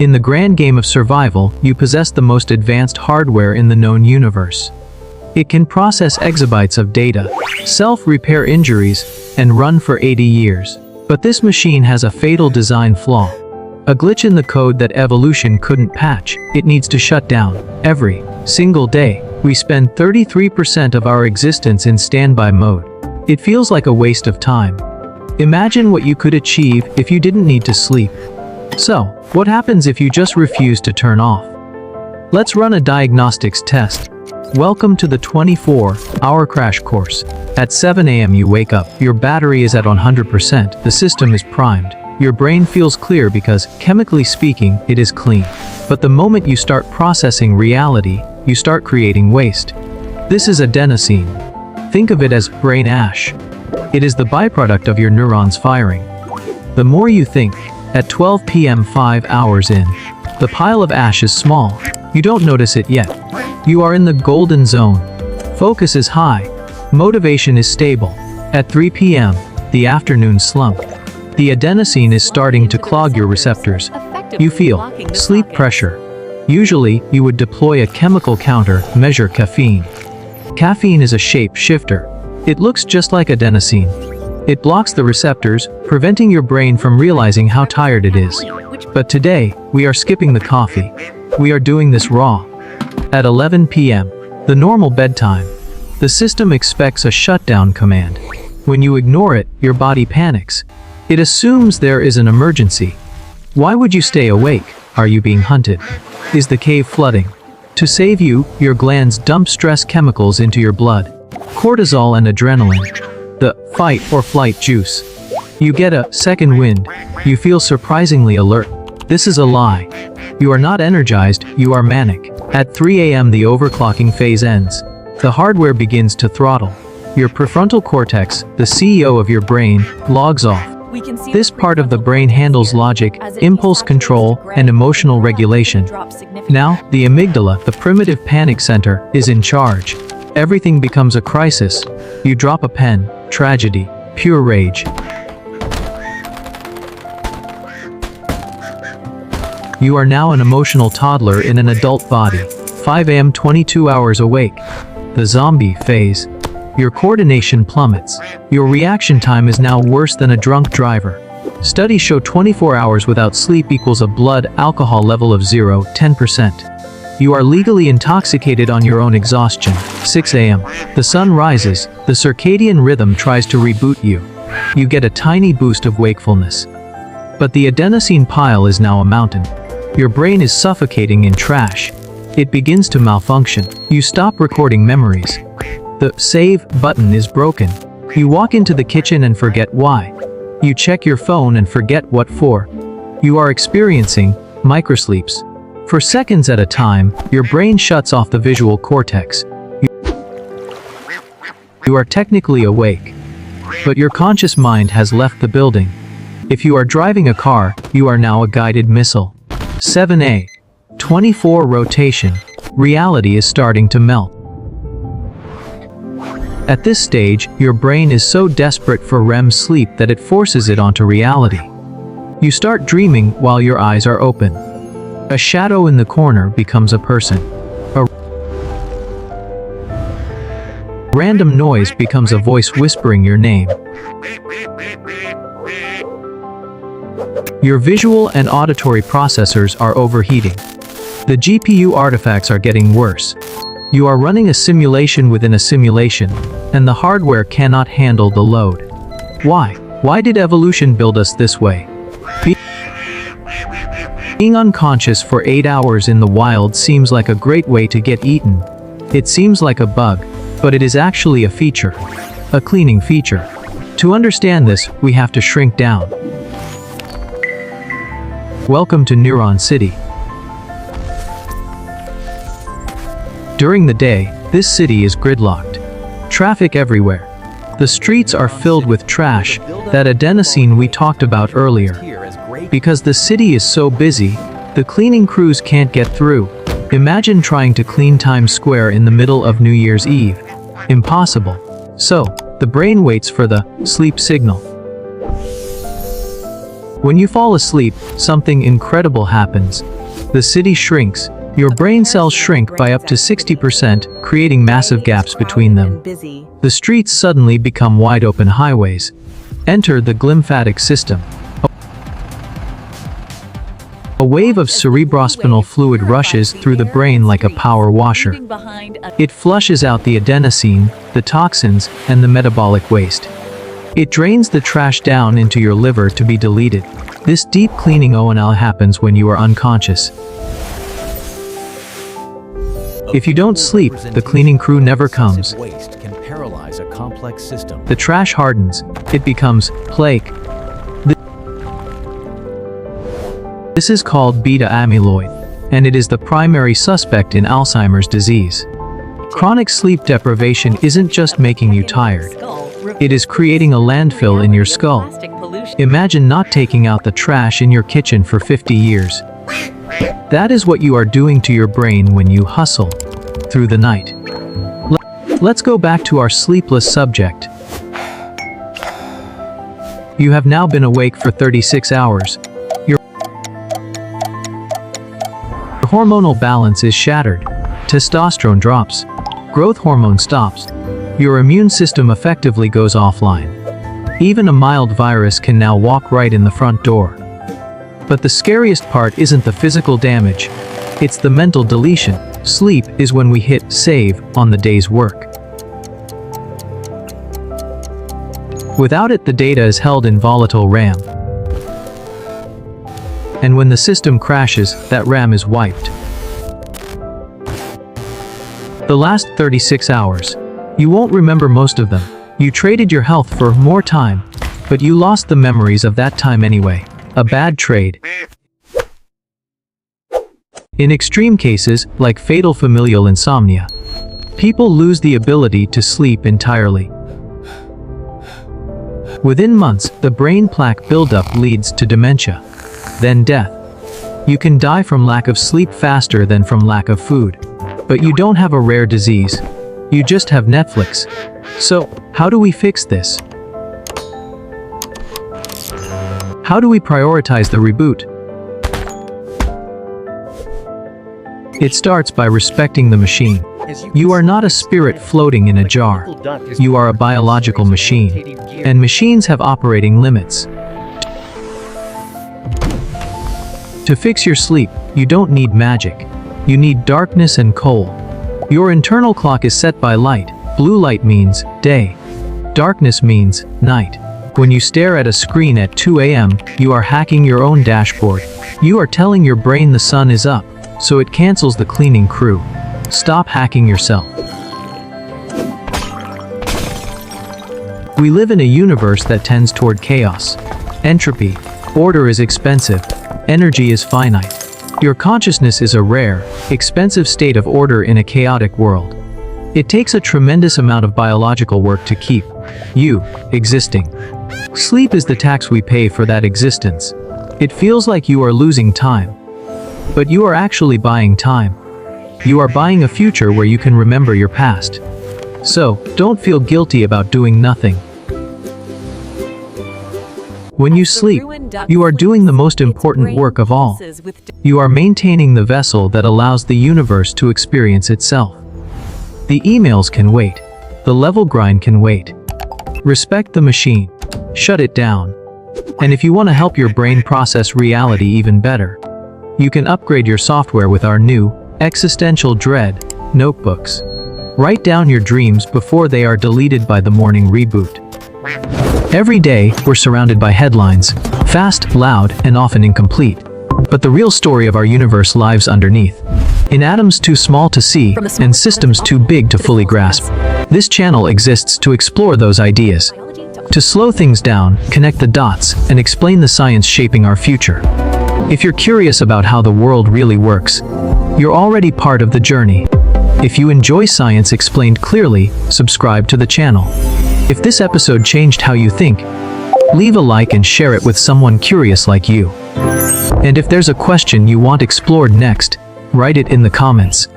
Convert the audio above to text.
In the grand game of survival, you possess the most advanced hardware in the known universe. It can process exabytes of data, self-repair injuries, and run for 80 years. But this machine has a fatal design flaw. A glitch in the code that evolution couldn't patch. It needs to shut down. Every single day, we spend 33% of our existence in standby mode. It feels like a waste of time. Imagine what you could achieve if you didn't need to sleep. So, what happens if you just refuse to turn off? Let's run a diagnostics test. Welcome to the 24-hour crash course. At 7 a.m. you wake up, your battery is at 100%, the system is primed. Your brain feels clear because, chemically speaking, it is clean. But the moment you start processing reality, you start creating waste. This is adenosine. Think of it as brain ash. It is the byproduct of your neurons firing. The more you think, at 12 p.m. 5 hours in, the pile of ash is small. You don't notice it yet. You are in the golden zone. Focus is high. Motivation is stable. At 3 p.m., the afternoon slump. The adenosine is starting to clog your receptors. You feel sleep pressure. Usually, you would deploy a chemical counter, measure caffeine. Caffeine is a shape shifter. It looks just like adenosine. It blocks the receptors, preventing your brain from realizing how tired it is. But today, we are skipping the coffee. We are doing this raw. At 11 p.m., the normal bedtime, the system expects a shutdown command. When you ignore it, your body panics. It assumes there is an emergency. Why would you stay awake? Are you being hunted? Is the cave flooding? To save you, your glands dump stress chemicals into your blood. Cortisol and adrenaline. The fight or flight juice. You get a second wind. You feel surprisingly alert. This is a lie. You are not energized, you are manic. At 3 a.m. the overclocking phase ends. The hardware begins to throttle. Your prefrontal cortex, the CEO of your brain, logs off. This part of the brain handles logic, impulse control, and emotional regulation. Now, the amygdala, the primitive panic center, is in charge. Everything becomes a crisis. You drop a pen, tragedy, pure rage. You are now an emotional toddler in an adult body. 5 a.m. 22 hours awake. The zombie phase. Your coordination plummets. Your reaction time is now worse than a drunk driver. Studies show 24 hours without sleep equals a blood alcohol level of 10%. You are legally intoxicated on your own exhaustion. 6 a.m. The sun rises. The circadian rhythm tries to reboot you. You get a tiny boost of wakefulness. But the adenosine pile is now a mountain. Your brain is suffocating in trash. It begins to malfunction. You stop recording memories. The save button is broken. You walk into the kitchen and forget why. You check your phone and forget what for. You are experiencing microsleeps. For seconds at a time, your brain shuts off the visual cortex. You are technically awake, but your conscious mind has left the building. If you are driving a car, you are now a guided missile. 7A. 24 rotation. Reality is starting to melt. At this stage, your brain is so desperate for REM sleep that it forces it onto reality. You start dreaming while your eyes are open. A shadow in the corner becomes a person. A random noise becomes a voice whispering your name. Your visual and auditory processors are overheating. The GPU artifacts are getting worse. You are running a simulation within a simulation, and the hardware cannot handle the load. Why? Why did evolution build us this way? Being unconscious for 8 hours in the wild seems like a great way to get eaten. It seems like a bug, but it is actually a feature. A cleaning feature. To understand this, we have to shrink down. Welcome to Neuron City. During the day, this city is gridlocked. Traffic everywhere. The streets are filled with trash, that adenosine we talked about earlier. Because the city is so busy, the cleaning crews can't get through. Imagine trying to clean Times Square in the middle of New Year's Eve. Impossible. So, the brain waits for the sleep signal. When you fall asleep, something incredible happens. The city shrinks. Your brain cells shrink by up to 60%, creating massive gaps between them. The streets suddenly become wide-open highways. Enter the glymphatic system. A wave of cerebrospinal fluid rushes through the brain like a power washer. It flushes out the adenosine, the toxins, and the metabolic waste. It drains the trash down into your liver to be deleted. This deep cleaning happens when you are unconscious. If you don't sleep, the cleaning crew never comes. Waste can paralyze a complex system. The trash hardens. It becomes plaque. This is called beta amyloid, and it is the primary suspect in Alzheimer's disease. Chronic sleep deprivation isn't just making you tired. It is creating a landfill in your skull. Imagine not taking out the trash in your kitchen for 50 years. That is what you are doing to your brain when you hustle through the night. Let's go back to our sleepless subject. You have now been awake for 36 hours. Your hormonal balance is shattered. Testosterone drops. Growth hormone stops. Your immune system effectively goes offline. Even a mild virus can now walk right in the front door. But the scariest part isn't the physical damage. It's the mental deletion. Sleep is when we hit save on the day's work. Without it, the data is held in volatile RAM. And when the system crashes, that RAM is wiped. The last 36 hours. You won't remember most of them. You traded your health for more time, but you lost the memories of that time anyway. A bad trade. In extreme cases, like fatal familial insomnia, people lose the ability to sleep entirely. Within months, the brain plaque buildup leads to dementia, then death. You can die from lack of sleep faster than from lack of food. But you don't have a rare disease. You just have Netflix. So, how do we fix this? How do we prioritize the reboot? It starts by respecting the machine. You are not a spirit floating in a jar. You are a biological machine. And machines have operating limits. To fix your sleep, you don't need magic. You need darkness and coal. Your internal clock is set by light. Blue light means day. Darkness means night. When you stare at a screen at 2 a.m., you are hacking your own dashboard. You are telling your brain the sun is up, so it cancels the cleaning crew. Stop hacking yourself. We live in a universe that tends toward chaos. Entropy. Order is expensive. Energy is finite. Your consciousness is a rare, expensive state of order in a chaotic world. It takes a tremendous amount of biological work to keep you existing. Sleep is the tax we pay for that existence. It feels like you are losing time. But you are actually buying time. You are buying a future where you can remember your past. So, don't feel guilty about doing nothing. When you sleep, you are doing the most important work of all. You are maintaining the vessel that allows the universe to experience itself. The emails can wait. The level grind can wait. Respect the machine. Shut it down. And if you want to help your brain process reality even better, you can upgrade your software with our new Existential Dread notebooks. Write down your dreams before they are deleted by the morning reboot. Every day, we're surrounded by headlines, fast, loud, and often incomplete. But the real story of our universe lies underneath. In atoms too small to see, and systems too big to fully grasp. This channel exists to explore those ideas. To slow things down, connect the dots, and explain the science shaping our future. If you're curious about how the world really works, you're already part of the journey. If you enjoy science explained clearly, subscribe to the channel. If this episode changed how you think, leave a like and share it with someone curious like you. And if there's a question you want explored next, write it in the comments.